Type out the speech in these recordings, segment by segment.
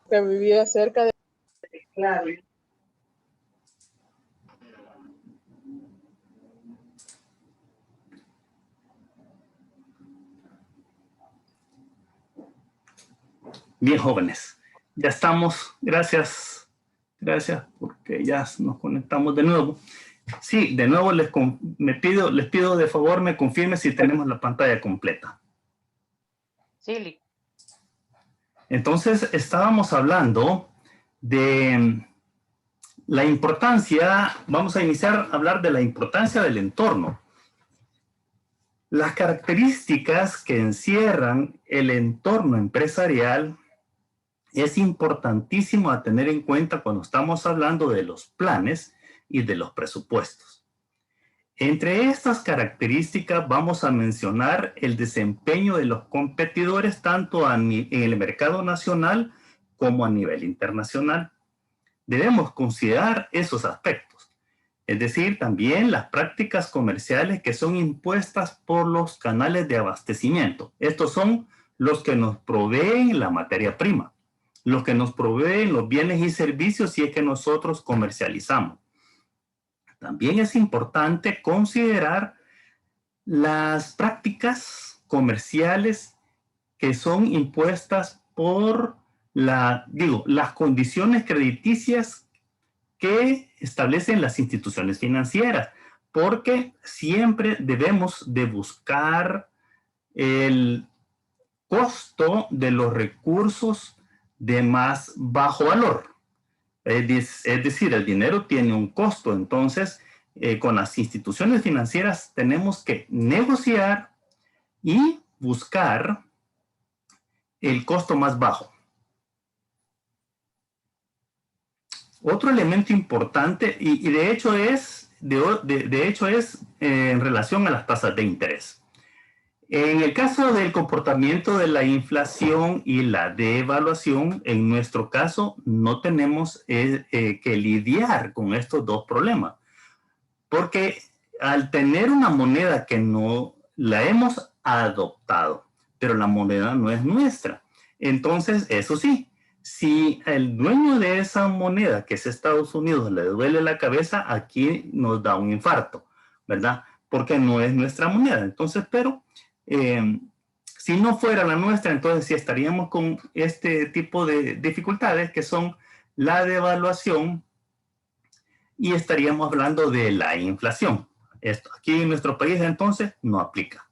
que vivía cerca de... Claro. Bien, jóvenes, ya estamos. Gracias porque ya nos conectamos de nuevo. Sí, de nuevo les pido de favor me confirme si tenemos la pantalla completa. Sí. Entonces, estábamos hablando de la importancia, vamos a iniciar a hablar de la importancia del entorno. Las características que encierran el entorno empresarial es importantísimo a tener en cuenta cuando estamos hablando de los planes y de los presupuestos. Entre estas características vamos a mencionar el desempeño de los competidores tanto en el mercado nacional como a nivel internacional. Debemos considerar esos aspectos, es decir, también las prácticas comerciales que son impuestas por los canales de abastecimiento. Estos son los que nos proveen la materia prima, los que nos proveen los bienes y servicios si es que nosotros comercializamos. También es importante considerar las prácticas comerciales que son impuestas por las condiciones crediticias que establecen las instituciones financieras, porque siempre debemos de buscar el costo de los recursos de más bajo valor. Es decir, el dinero tiene un costo, entonces con las instituciones financieras tenemos que negociar y buscar el costo más bajo. Otro elemento importante, y de hecho es en relación a las tasas de interés. En el caso del comportamiento de la inflación y la devaluación, en nuestro caso no tenemos que lidiar con estos dos problemas, porque al tener una moneda que no la hemos adoptado, pero la moneda no es nuestra, entonces eso sí, si el dueño de esa moneda, que es Estados Unidos, le duele la cabeza, aquí nos da un infarto, ¿verdad? Porque no es nuestra moneda. Entonces, pero si no fuera la nuestra, entonces sí estaríamos con este tipo de dificultades que son la devaluación y estaríamos hablando de la inflación. Esto aquí en nuestro país entonces no aplica.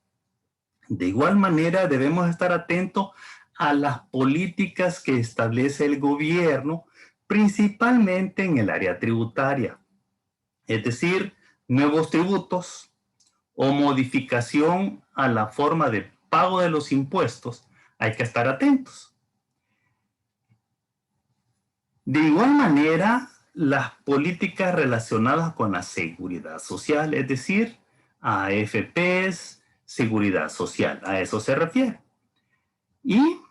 De igual manera debemos estar atentos a las políticas que establece el gobierno, principalmente en el área tributaria. Es decir, nuevos tributos o modificación a la forma de pago de los impuestos, hay que estar atentos. De igual manera, las políticas relacionadas con la seguridad social, es decir, AFPs, seguridad social, a eso se refiere. Y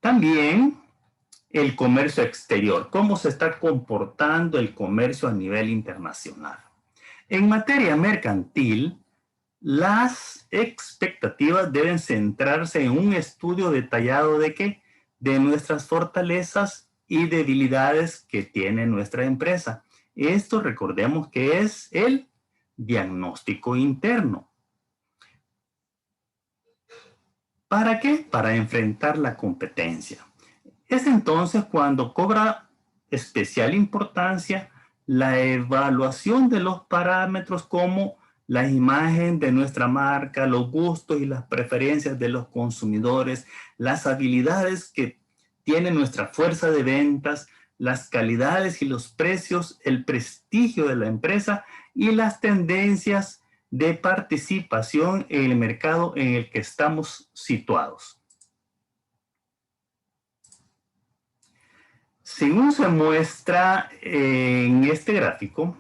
también el comercio exterior, cómo se está comportando el comercio a nivel internacional. En materia mercantil, las expectativas deben centrarse en un estudio detallado de qué, de nuestras fortalezas y debilidades que tiene nuestra empresa. Esto recordemos que es el diagnóstico interno. ¿Para qué? Para enfrentar la competencia. Es entonces cuando cobra especial importancia la evaluación de los parámetros como la imagen de nuestra marca, los gustos y las preferencias de los consumidores, las habilidades que tiene nuestra fuerza de ventas, las calidades y los precios, el prestigio de la empresa y las tendencias de participación en el mercado en el que estamos situados. Según se muestra en este gráfico,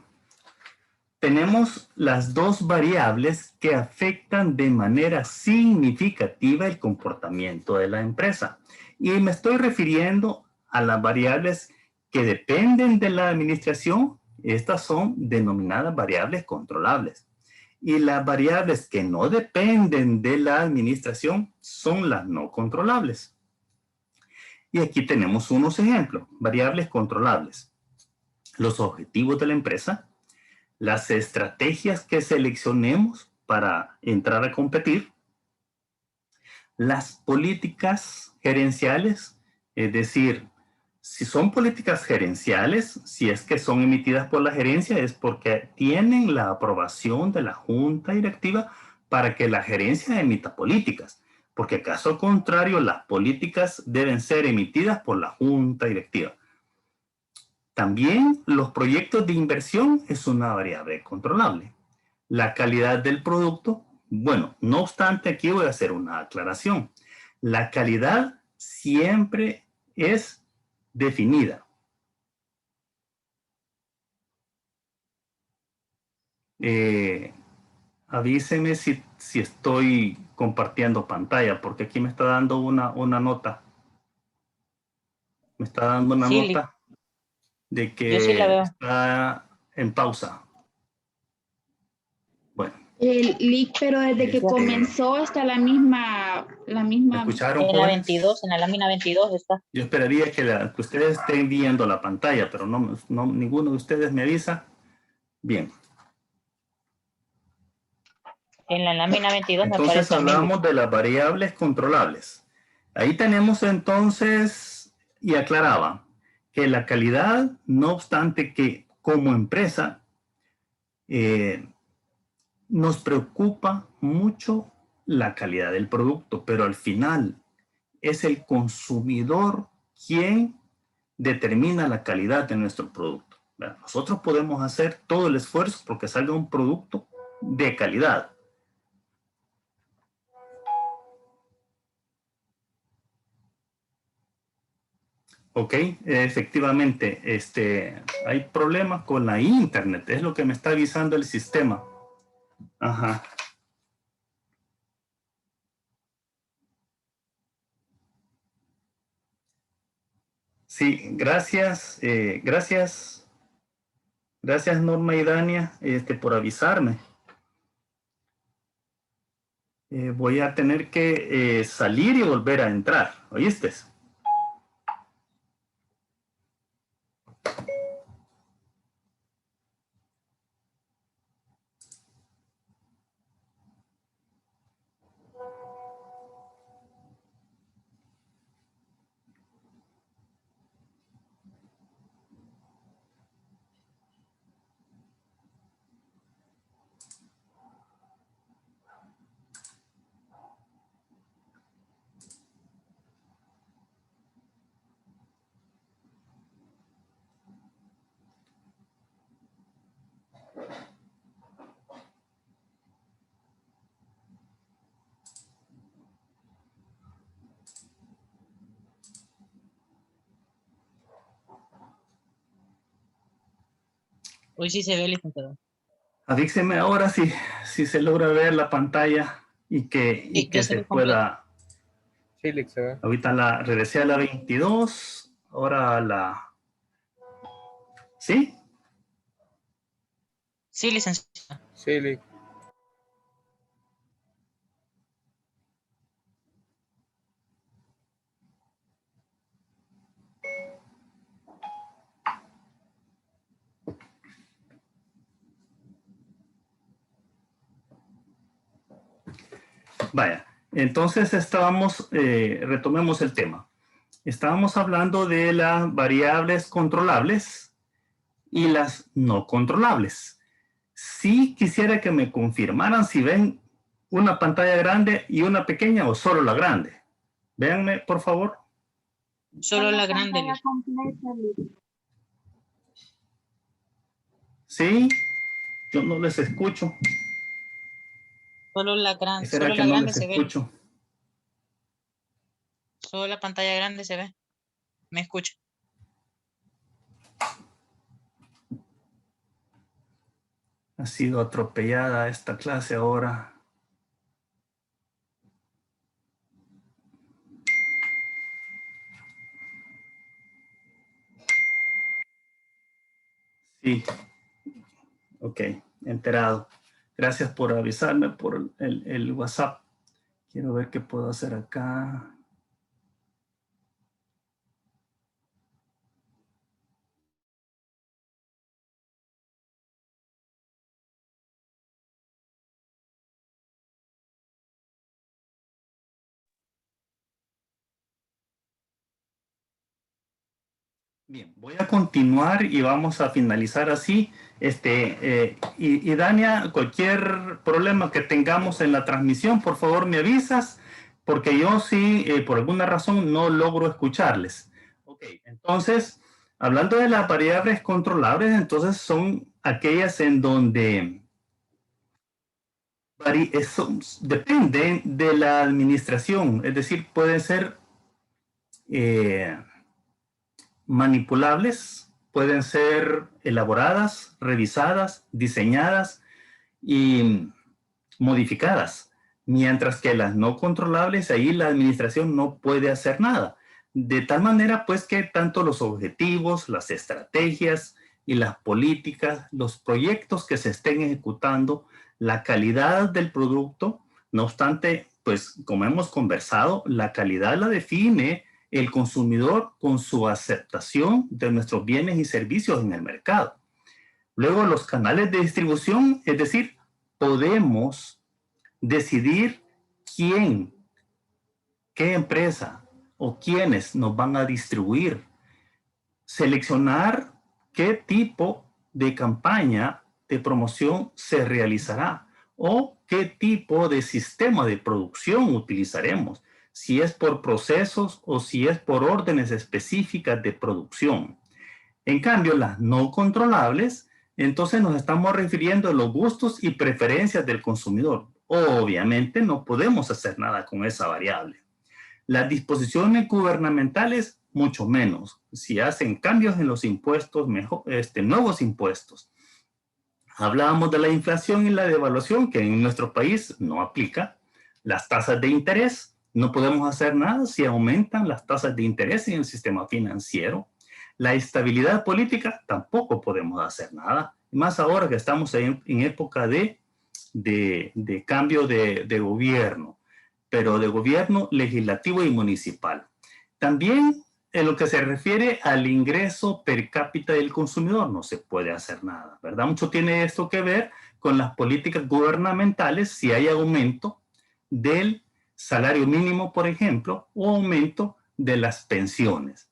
tenemos las dos variables que afectan de manera significativa el comportamiento de la empresa. Y me estoy refiriendo a las variables que dependen de la administración. Estas son denominadas variables controlables. Y las variables que no dependen de la administración son las no controlables. Y aquí tenemos unos ejemplos, variables controlables. Los objetivos de la empresa, las estrategias que seleccionemos para entrar a competir, las políticas gerenciales, es decir, si son políticas gerenciales, si es que son emitidas por la gerencia, es porque tienen la aprobación de la junta directiva para que la gerencia emita políticas. Porque caso contrario, las políticas deben ser emitidas por la junta directiva. También los proyectos de inversión es una variable controlable. La calidad del producto, bueno, no obstante, aquí voy a hacer una aclaración. La calidad siempre es definida. Avíseme si estoy compartiendo pantalla, porque aquí me está dando una nota. Me está dando una Sí, Lick. nota de Yo sí la que veo. está en pausa. Bueno. El leak, pero desde que comenzó está la misma. ¿Me escucharon, En la jóvenes? 22, en la lámina 22 está. Yo esperaría que ustedes estén viendo la pantalla, pero ninguno de ustedes me avisa. Bien. En la lámina 22 me Entonces parece a mí, Lick. hablamos de las variables controlables. Ahí tenemos entonces, y aclaraba, que la calidad, no obstante que como empresa, nos preocupa mucho la calidad del producto, pero al final es el consumidor quien determina la calidad de nuestro producto. Nosotros podemos hacer todo el esfuerzo porque salga un producto de calidad. Ok, efectivamente, hay problemas con la internet, es lo que me está avisando el sistema. Ajá. Sí, gracias, gracias Norma y Dania, por avisarme. Voy a tener que salir y volver a entrar, ¿oíste? Hoy sí se ve, licenciado. Avíseme ahora si se logra ver la pantalla y Sí, que ya se se ve completo. pueda. Sí, Lick, se ve. Ahorita regresé a la 22, ahora a la... ¿Sí? Sí, licenciado. Sí, Lick. Vaya, entonces retomemos el tema. Estábamos hablando de las variables controlables y las no controlables. Sí quisiera que me confirmaran si ven una pantalla grande y una pequeña o solo la grande. Véanme, por favor. Solo la grande, Lick. Sí, yo no les escucho. Solo la ¿Será que no grande les se ve. escucho? Solo la pantalla grande se ve. Me escucho. Ha sido atropellada esta clase ahora. Sí. Ok, enterado. Gracias por avisarme por el WhatsApp. Quiero ver qué puedo hacer acá. Bien, voy a continuar y vamos a finalizar así. Y Dania, cualquier problema que tengamos en la transmisión, por favor me avisas, porque yo sí, por alguna razón, no logro escucharles. Ok, entonces, hablando de las variables controlables, entonces son aquellas en donde dependen de la administración, es decir, pueden ser manipulables, pueden ser elaboradas, revisadas, diseñadas y modificadas, mientras que las no controlables, ahí la administración no puede hacer nada. De tal manera, pues, que tanto los objetivos, las estrategias y las políticas, los proyectos que se estén ejecutando, la calidad del producto, no obstante, pues, como hemos conversado, la calidad la define el consumidor con su aceptación de nuestros bienes y servicios en el mercado. Luego, los canales de distribución, es decir, podemos decidir quién, qué empresa o quiénes nos van a distribuir. Seleccionar qué tipo de campaña de promoción se realizará o qué tipo de sistema de producción utilizaremos, si es por procesos o si es por órdenes específicas de producción. En cambio, las no controlables, entonces nos estamos refiriendo a los gustos y preferencias del consumidor. Obviamente no podemos hacer nada con esa variable. Las disposiciones gubernamentales, mucho menos. Si hacen cambios en los impuestos, nuevos impuestos. Hablábamos de la inflación y la devaluación, que en nuestro país no aplica. Las tasas de interés, no podemos hacer nada si aumentan las tasas de interés en el sistema financiero. La estabilidad política, tampoco podemos hacer nada. Más ahora que estamos en época de cambio de gobierno, pero de gobierno legislativo y municipal. También en lo que se refiere al ingreso per cápita del consumidor, no se puede hacer nada, ¿verdad? Mucho tiene esto que ver con las políticas gubernamentales, si hay aumento del salario mínimo, por ejemplo, o aumento de las pensiones.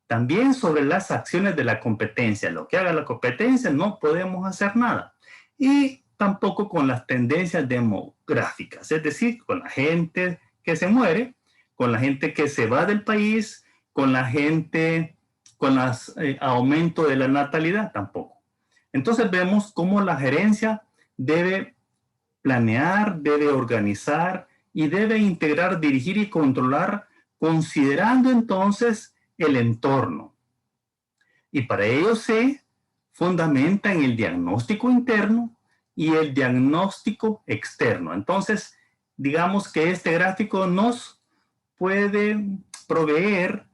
También sobre las acciones de la competencia, lo que haga la competencia no podemos hacer nada. Y tampoco con las tendencias demográficas, es decir, con la gente que se muere, con la gente que se va del país, con la gente, con el aumento de la natalidad, tampoco. Entonces vemos cómo la gerencia debe planear, debe organizar y debe integrar, dirigir y controlar, considerando entonces el entorno. Y para ello se fundamenta en el diagnóstico interno y el diagnóstico externo. Entonces, digamos que este gráfico nos puede proveer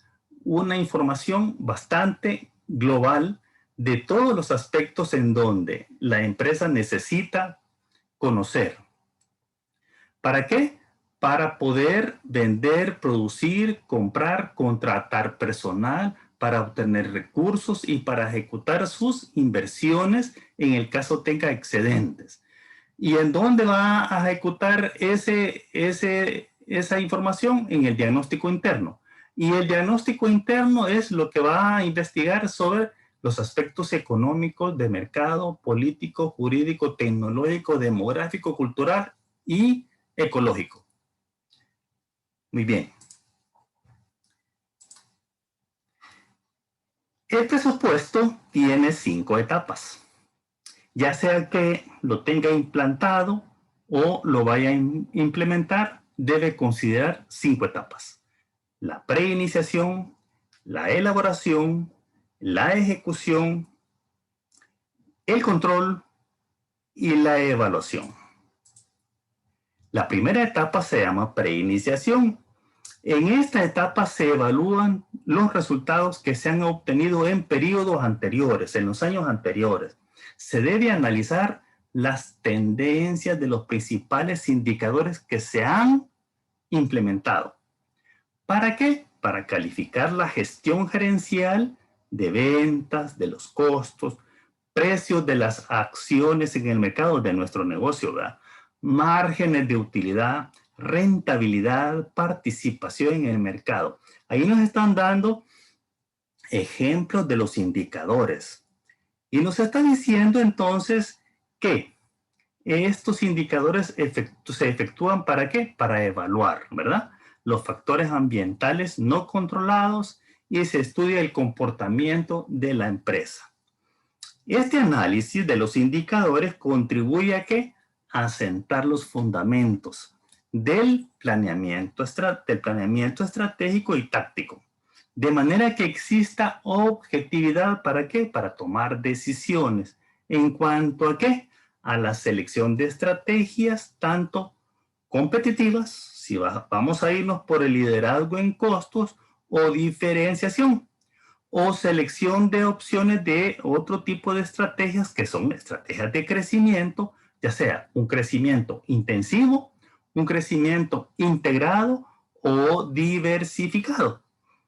una información bastante global de todos los aspectos en donde la empresa necesita conocer. ¿Para qué? Para poder vender, producir, comprar, contratar personal, para obtener recursos y para ejecutar sus inversiones en el caso tenga excedentes. ¿Y en dónde va a ejecutar esa información? En el diagnóstico interno. Y el diagnóstico interno es lo que va a investigar sobre los aspectos económicos, de mercado, político, jurídico, tecnológico, demográfico, cultural y ecológico. Muy bien. El presupuesto tiene 5 etapas. Ya sea que lo tenga implantado o lo vaya a implementar, debe considerar 5 etapas. La preiniciación, la elaboración, la ejecución, el control y la evaluación. La primera etapa se llama preiniciación. En esta etapa se evalúan los resultados que se han obtenido en periodos anteriores, en los años anteriores. Se debe analizar las tendencias de los principales indicadores que se han implementado. ¿Para qué? Para calificar la gestión gerencial de ventas, de los costos, precios de las acciones en el mercado de nuestro negocio, ¿verdad? Márgenes de utilidad, rentabilidad, participación en el mercado. Ahí nos están dando ejemplos de los indicadores. Y nos está diciendo entonces que estos indicadores se efectúan ¿para qué? Para evaluar, ¿verdad? Los factores ambientales no controlados y se estudia el comportamiento de la empresa. Este análisis de los indicadores contribuye a ¿qué? A asentar los fundamentos del planeamiento estratégico y táctico. De manera que exista objetividad ¿para qué? Para tomar decisiones en cuanto a ¿qué? A la selección de estrategias tanto competitivas, si vamos a irnos por el liderazgo en costos o diferenciación, o selección de opciones de otro tipo de estrategias que son estrategias de crecimiento, ya sea un crecimiento intensivo, un crecimiento integrado o diversificado.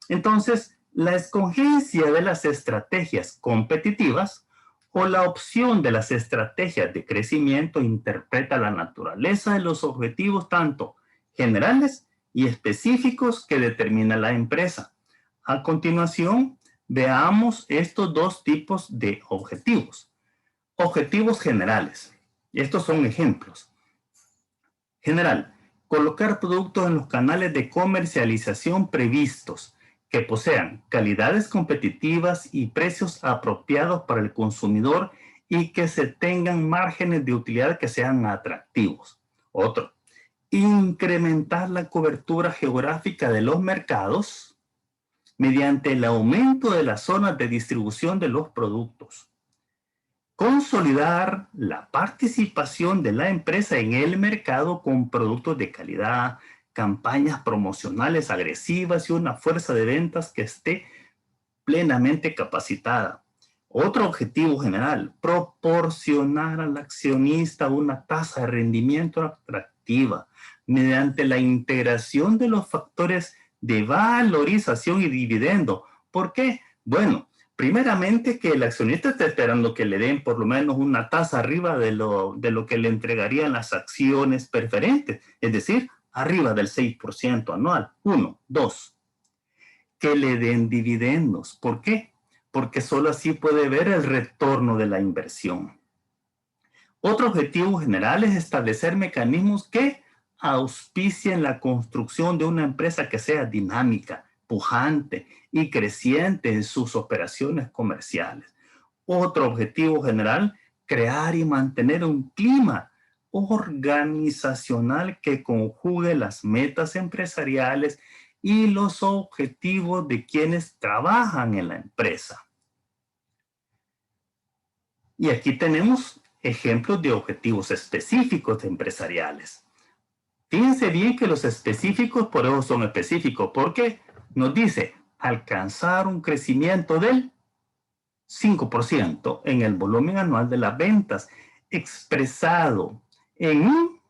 Entonces, la escogencia de las estrategias competitivas o la opción de las estrategias de crecimiento interpreta la naturaleza de los objetivos tanto generales y específicos que determina la empresa. A continuación, veamos estos dos tipos de objetivos. Objetivos generales. Estos son ejemplos. General, colocar productos en los canales de comercialización previstos que posean calidades competitivas y precios apropiados para el consumidor y que se tengan márgenes de utilidad que sean atractivos. Otro, incrementar la cobertura geográfica de los mercados mediante el aumento de las zonas de distribución de los productos. Consolidar la participación de la empresa en el mercado con productos de calidad, campañas promocionales agresivas y una fuerza de ventas que esté plenamente capacitada. Otro objetivo general, proporcionar al accionista una tasa de rendimiento atractiva mediante la integración de los factores de valorización y dividendo. ¿Por qué? Bueno, primeramente que el accionista está esperando que le den por lo menos una tasa arriba de lo que le entregarían las acciones preferentes, es decir, arriba del 6% anual. 1, 2, que le den dividendos. ¿Por qué? Porque solo así puede ver el retorno de la inversión. Otro objetivo general es establecer mecanismos que auspicien la construcción de una empresa que sea dinámica, pujante y creciente en sus operaciones comerciales. Otro objetivo general, crear y mantener un clima organizacional que conjugue las metas empresariales y los objetivos de quienes trabajan en la empresa. Y aquí tenemos ejemplos de objetivos específicos empresariales. Fíjense bien que los específicos por eso son específicos, porque nos dice alcanzar un crecimiento del 5% en el volumen anual de las ventas, expresado en un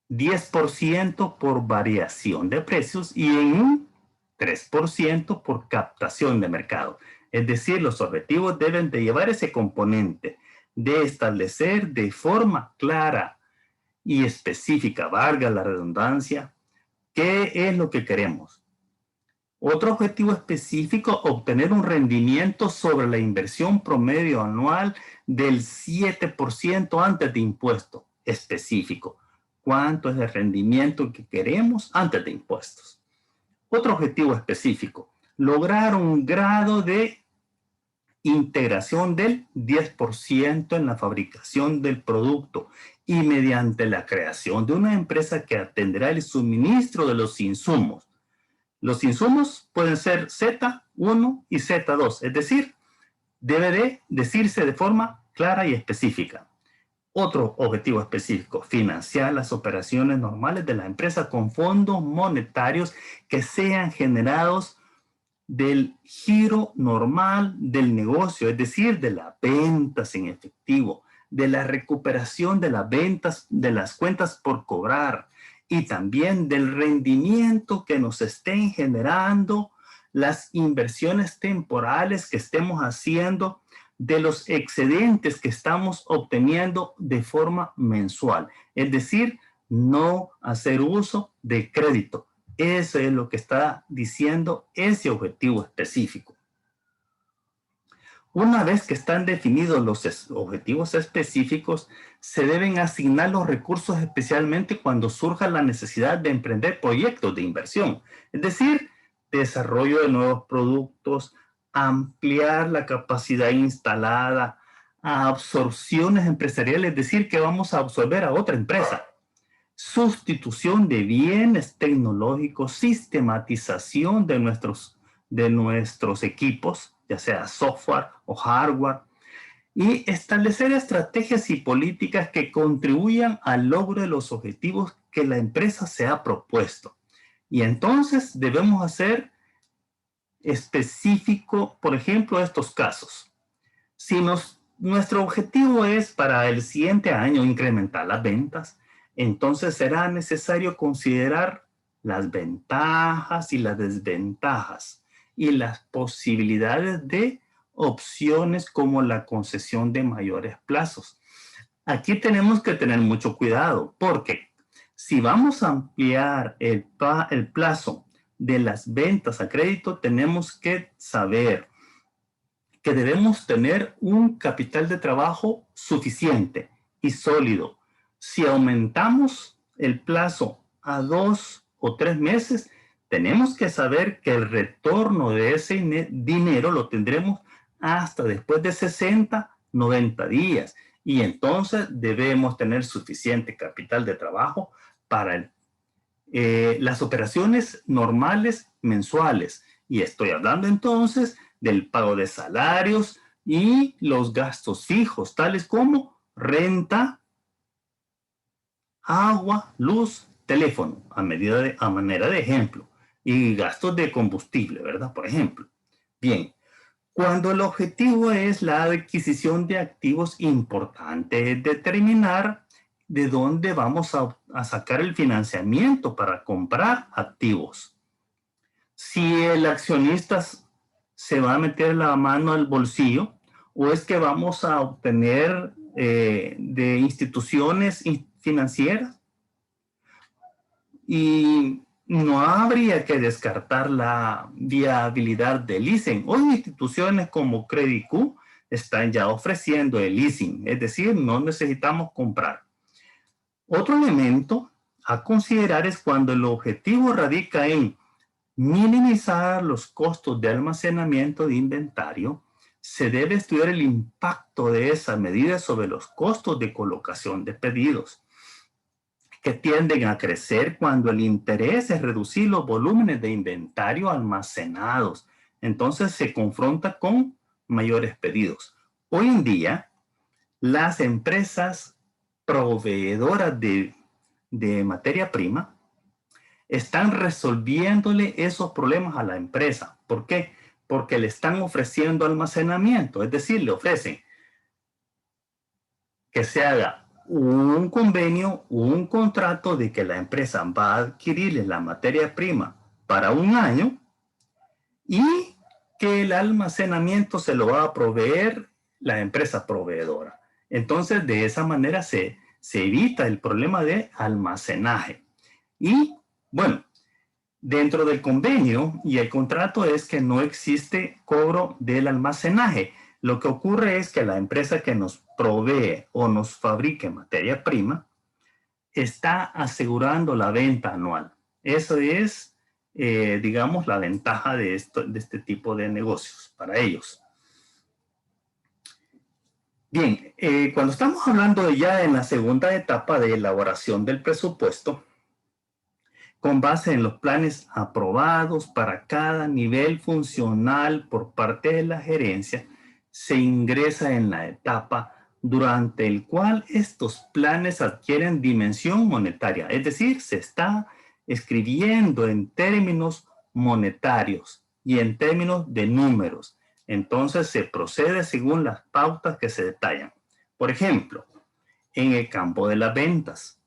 10% por variación de precios y en un 3% por captación de mercado. Es decir, los objetivos deben de llevar ese componente de establecer de forma clara y específica, valga la redundancia, qué es lo que queremos. Otro objetivo específico, obtener un rendimiento sobre la inversión promedio anual del 7% antes de impuesto. Específico. ¿Cuánto es el rendimiento que queremos antes de impuestos? Otro objetivo específico, lograr un grado de integración del 10% en la fabricación del producto y mediante la creación de una empresa que atenderá el suministro de los insumos. Los insumos pueden ser Z1 y Z2, es decir, debe de decirse de forma clara y específica. Otro objetivo específico, financiar las operaciones normales de la empresa con fondos monetarios que sean generados del giro normal del negocio, es decir, de las ventas en efectivo, de la recuperación de las ventas, de las cuentas por cobrar y también del rendimiento que nos estén generando las inversiones temporales que estemos haciendo, de los excedentes que estamos obteniendo de forma mensual. Es decir, no hacer uso de crédito. Eso es lo que está diciendo ese objetivo específico. Una vez que están definidos los objetivos específicos, se deben asignar los recursos especialmente cuando surja la necesidad de emprender proyectos de inversión, es decir, desarrollo de nuevos productos, ampliar la capacidad instalada, absorciones empresariales, es decir, que vamos a absorber a otra empresa, sustitución de bienes tecnológicos, sistematización de nuestros equipos, ya sea software o hardware, y establecer estrategias y políticas que contribuyan al logro de los objetivos que la empresa se ha propuesto. Y entonces debemos hacer específico, por ejemplo, estos casos. Si nuestro objetivo es para el siguiente año incrementar las ventas, entonces será necesario considerar las ventajas y las desventajas y las posibilidades de opciones como la concesión de mayores plazos. Aquí tenemos que tener mucho cuidado porque si vamos a ampliar el plazo de las ventas a crédito, tenemos que saber que debemos tener un capital de trabajo suficiente y sólido. Si aumentamos el plazo a 2 o 3 meses, tenemos que saber que el retorno de ese dinero lo tendremos hasta después de 60, 90 días. Y entonces debemos tener suficiente capital de trabajo para las operaciones normales mensuales. Y estoy hablando entonces del pago de salarios y los gastos fijos, tales como renta, agua, luz, teléfono, a manera de ejemplo, y gastos de combustible, ¿verdad? Por ejemplo. Bien, cuando el objetivo es la adquisición de activos, importante es determinar de dónde vamos a sacar el financiamiento para comprar activos. Si el accionista se va a meter la mano al bolsillo, o es que vamos a obtener de instituciones financieras, y no habría que descartar la viabilidad del leasing. Hoy instituciones como Credit Q están ya ofreciendo el leasing, es decir, no necesitamos comprar. Otro elemento a considerar es cuando el objetivo radica en minimizar los costos de almacenamiento de inventario, se debe estudiar el impacto de esa medida sobre los costos de colocación de pedidos, que tienden a crecer cuando el interés es reducir los volúmenes de inventario almacenados. Entonces se confronta con mayores pedidos. Hoy en día, las empresas proveedoras de materia prima están resolviéndole esos problemas a la empresa. ¿Por qué? Porque le están ofreciendo almacenamiento, es decir, le ofrecen que se haga un convenio, un contrato de que la empresa va a adquirirle la materia prima para un año y que el almacenamiento se lo va a proveer la empresa proveedora. Entonces, de esa manera se evita el problema de almacenaje. Y, bueno, dentro del convenio y el contrato es que no existe cobro del almacenaje. Lo que ocurre es que la empresa que nos provee o nos fabrique materia prima está asegurando la venta anual. Eso es, digamos, la ventaja de este tipo de negocios para ellos. Bien, cuando estamos hablando ya en la segunda etapa de elaboración del presupuesto, con base en los planes aprobados para cada nivel funcional por parte de la gerencia, se ingresa en la etapa durante el cual estos planes adquieren dimensión monetaria, es decir, se está escribiendo en términos monetarios y en términos de números. Entonces se procede según las pautas que se detallan. Por ejemplo, en el campo de las ventas,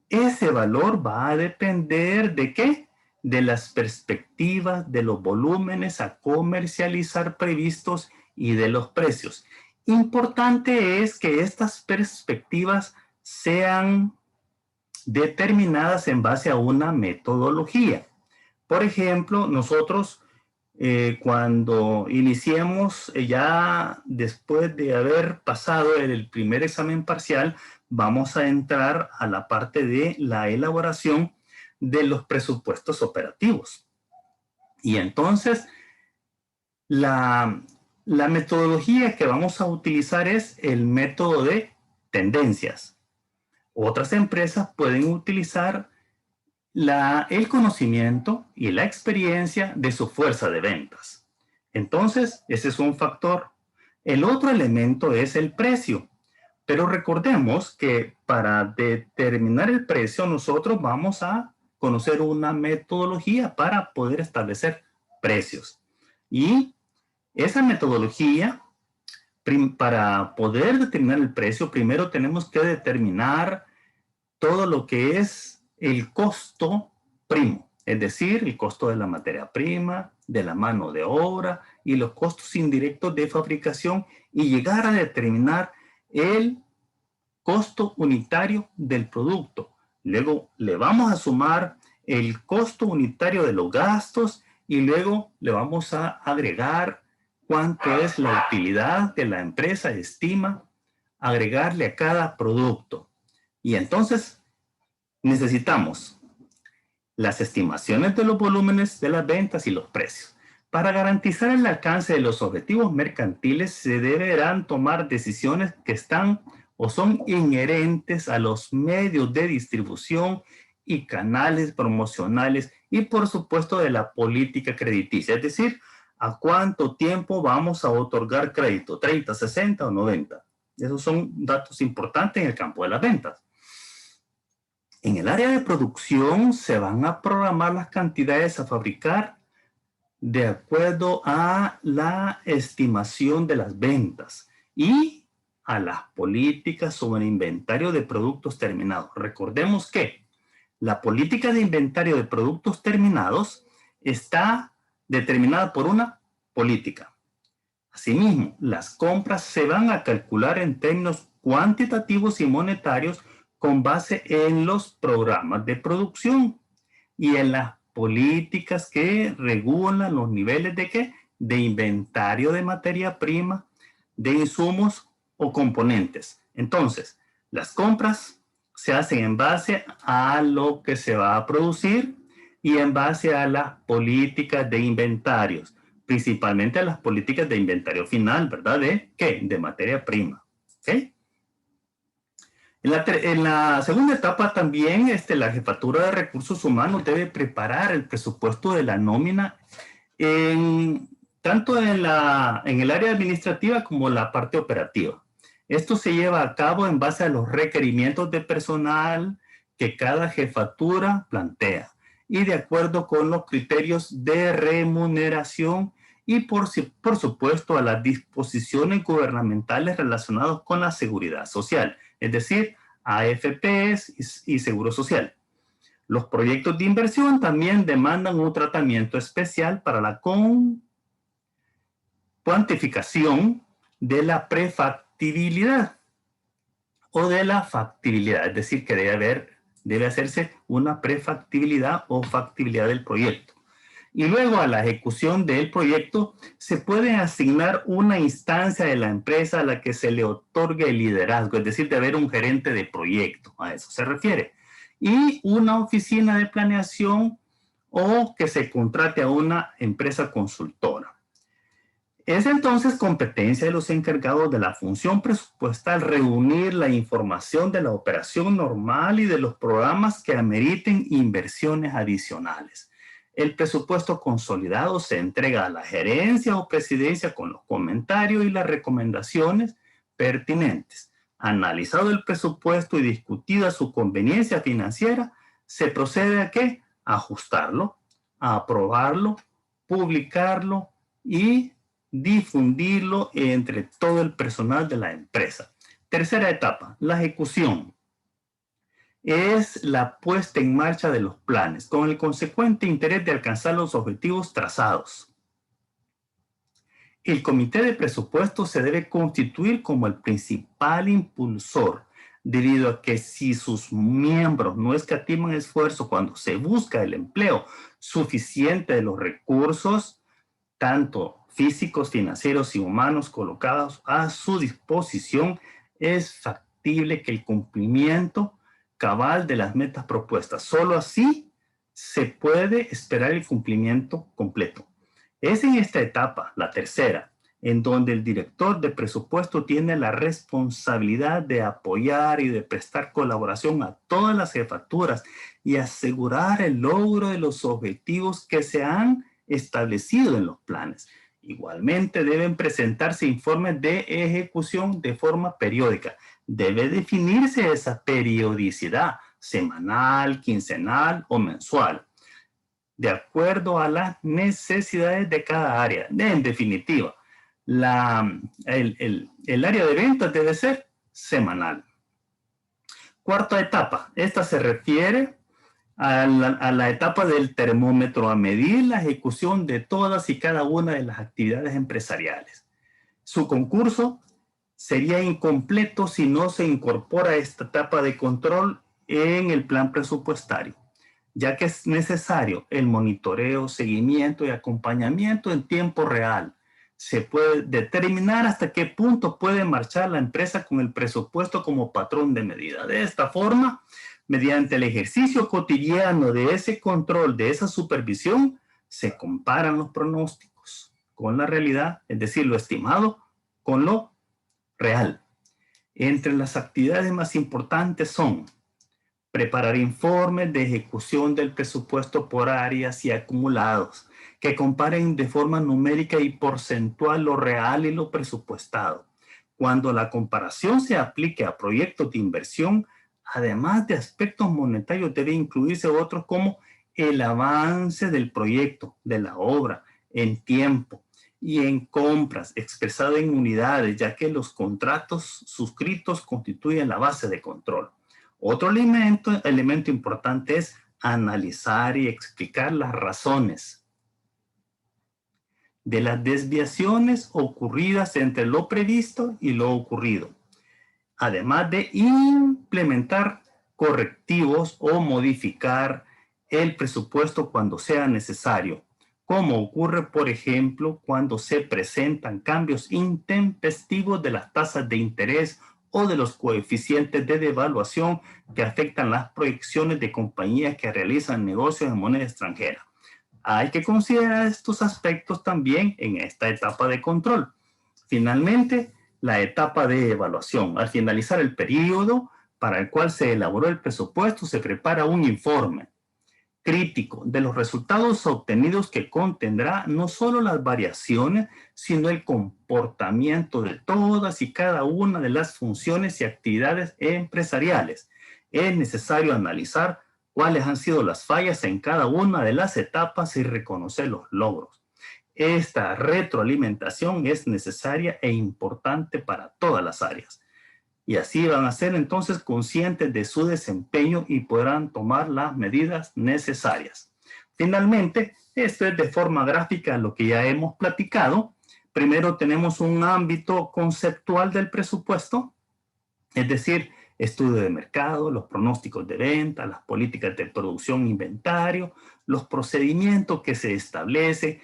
ese valor va a depender ¿de qué? De las perspectivas, de los volúmenes a comercializar previstos y de los precios. Importante es que estas perspectivas sean determinadas en base a una metodología. Por ejemplo, nosotros cuando iniciemos, ya después de haber pasado el primer examen parcial, vamos a entrar a la parte de la elaboración de los presupuestos operativos. Y entonces, la metodología que vamos a utilizar es el método de tendencias. Otras empresas pueden utilizar el conocimiento y la experiencia de su fuerza de ventas. Entonces, ese es un factor. El otro elemento es el precio. Pero recordemos que para determinar el precio, nosotros vamos a conocer una metodología para poder establecer precios. Y esa metodología, para poder determinar el precio, primero tenemos que determinar todo lo que es el costo primo, es decir, el costo de la materia prima, de la mano de obra y los costos indirectos de fabricación y llegar a determinar el costo unitario del producto. Luego le vamos a sumar el costo unitario de los gastos y luego le vamos a agregar cuánto es la utilidad que la empresa estima agregarle a cada producto. Y entonces necesitamos las estimaciones de los volúmenes de las ventas y los precios. Para garantizar el alcance de los objetivos mercantiles, se deberán tomar decisiones que están o son inherentes a los medios de distribución y canales promocionales y, por supuesto, de la política crediticia. Es decir, a cuánto tiempo vamos a otorgar crédito, 30, 60 o 90. Esos son datos importantes en el campo de las ventas. En el área de producción se van a programar las cantidades a fabricar de acuerdo a la estimación de las ventas y a las políticas sobre inventario de productos terminados. Recordemos que la política de inventario de productos terminados está determinada por una política. Asimismo, las compras se van a calcular en términos cuantitativos y monetarios con base en los programas de producción y en las políticas que regulan los niveles de ¿qué? De inventario de materia prima, de insumos o componentes. Entonces, las compras se hacen en base a lo que se va a producir y en base a las políticas de inventarios, principalmente a las políticas de inventario final, ¿verdad? ¿De qué? De materia prima. ¿Ok? En la segunda etapa también la Jefatura de Recursos Humanos debe preparar el presupuesto de la nómina tanto en el área administrativa como en la parte operativa. Esto se lleva a cabo en base a los requerimientos de personal que cada jefatura plantea y de acuerdo con los criterios de remuneración y por supuesto a las disposiciones gubernamentales relacionadas con la seguridad social, es decir, AFPs y Seguro Social. Los proyectos de inversión también demandan un tratamiento especial para la cuantificación de la prefactibilidad o de la factibilidad, es decir, que debe hacerse una prefactibilidad o factibilidad del proyecto. Y luego a la ejecución del proyecto se puede asignar una instancia de la empresa a la que se le otorgue el liderazgo, es decir, de haber un gerente de proyecto, a eso se refiere. Y una oficina de planeación o que se contrate a una empresa consultora. Es entonces competencia de los encargados de la función presupuestal reunir la información de la operación normal y de los programas que ameriten inversiones adicionales. El presupuesto consolidado se entrega a la gerencia o presidencia con los comentarios y las recomendaciones pertinentes. Analizado el presupuesto y discutida su conveniencia financiera, se procede a ¿qué? A ajustarlo, a aprobarlo, publicarlo y difundirlo entre todo el personal de la empresa. Tercera etapa, la ejecución. Es la puesta en marcha de los planes, con el consecuente interés de alcanzar los objetivos trazados. El comité de presupuesto se debe constituir como el principal impulsor, debido a que si sus miembros no escatiman esfuerzo cuando se busca el empleo suficiente de los recursos tanto físicos, financieros y humanos colocados a su disposición, es factible que el cumplimiento cabal de las metas propuestas. Solo así se puede esperar el cumplimiento completo. Es en esta etapa, la tercera, en donde el director de presupuesto tiene la responsabilidad de apoyar y de prestar colaboración a todas las jefaturas y asegurar el logro de los objetivos que se han establecido en los planes. Igualmente deben presentarse informes de ejecución de forma periódica. Debe definirse esa periodicidad, semanal, quincenal o mensual, de acuerdo a las necesidades de cada área. En definitiva, el área de ventas debe ser semanal. Cuarta etapa, esta se refiere a la etapa del termómetro, a medir la ejecución de todas y cada una de las actividades empresariales. Su concurso sería incompleto si no se incorpora esta etapa de control en el plan presupuestario, ya que es necesario el monitoreo, seguimiento y acompañamiento en tiempo real. Se puede determinar hasta qué punto puede marchar la empresa con el presupuesto como patrón de medida. De esta forma, mediante el ejercicio cotidiano de ese control, de esa supervisión, se comparan los pronósticos con la realidad, es decir, lo estimado con lo real. Entre las actividades más importantes son preparar informes de ejecución del presupuesto por áreas y acumulados, que comparen de forma numérica y porcentual lo real y lo presupuestado. Cuando la comparación se aplique a proyectos de inversión, además de aspectos monetarios, debe incluirse otros como el avance del proyecto, de la obra, en tiempo y en compras, expresado en unidades, ya que los contratos suscritos constituyen la base de control. Otro elemento importante es analizar y explicar las razones de las desviaciones ocurridas entre lo previsto y lo ocurrido, además de implementar correctivos o modificar el presupuesto cuando sea necesario, como ocurre, por ejemplo, cuando se presentan cambios intempestivos de las tasas de interés o de los coeficientes de devaluación que afectan las proyecciones de compañías que realizan negocios en moneda extranjera. Hay que considerar estos aspectos también en esta etapa de control. Finalmente, la etapa de evaluación. Al finalizar el periodo para el cual se elaboró el presupuesto, se prepara un informe crítico de los resultados obtenidos que contendrá no solo las variaciones, sino el comportamiento de todas y cada una de las funciones y actividades empresariales. Es necesario analizar cuáles han sido las fallas en cada una de las etapas y reconocer los logros. Esta retroalimentación es necesaria e importante para todas las áreas. Y así van a ser entonces conscientes de su desempeño y podrán tomar las medidas necesarias. Finalmente, esto es de forma gráfica lo que ya hemos platicado. Primero tenemos un ámbito conceptual del presupuesto, es decir, estudio de mercado, los pronósticos de venta, las políticas de producción e inventario, los procedimientos que se establecen,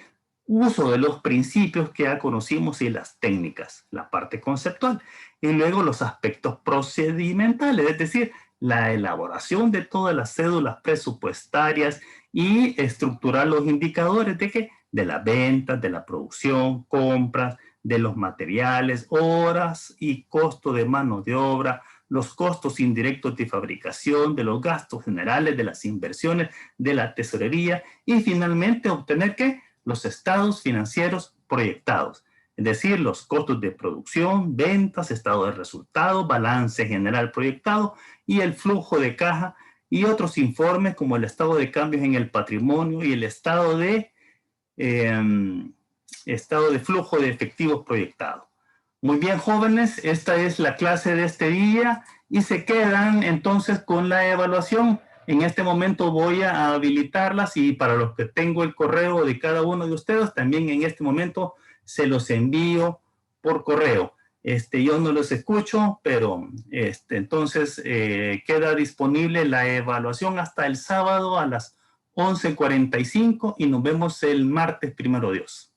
uso de los principios que ya conocimos y las técnicas, la parte conceptual. Y luego los aspectos procedimentales, es decir, la elaboración de todas las cédulas presupuestarias y estructurar los indicadores de las ventas, de la producción, compras, de los materiales, horas y costo de mano de obra, los costos indirectos de fabricación, de los gastos generales, de las inversiones, de la tesorería y finalmente obtener los estados financieros proyectados, es decir, los costos de producción, ventas, estado de resultados, balance general proyectado y el flujo de caja y otros informes como el estado de cambios en el patrimonio y el estado de flujo de efectivos proyectado. Muy bien, jóvenes, esta es la clase de este día y se quedan entonces con la evaluación. En este momento voy a habilitarlas y para los que tengo el correo de cada uno de ustedes, también en este momento se los envío por correo. Yo no los escucho, pero entonces queda disponible la evaluación hasta el sábado a las 11:45 y nos vemos el martes, primero Dios.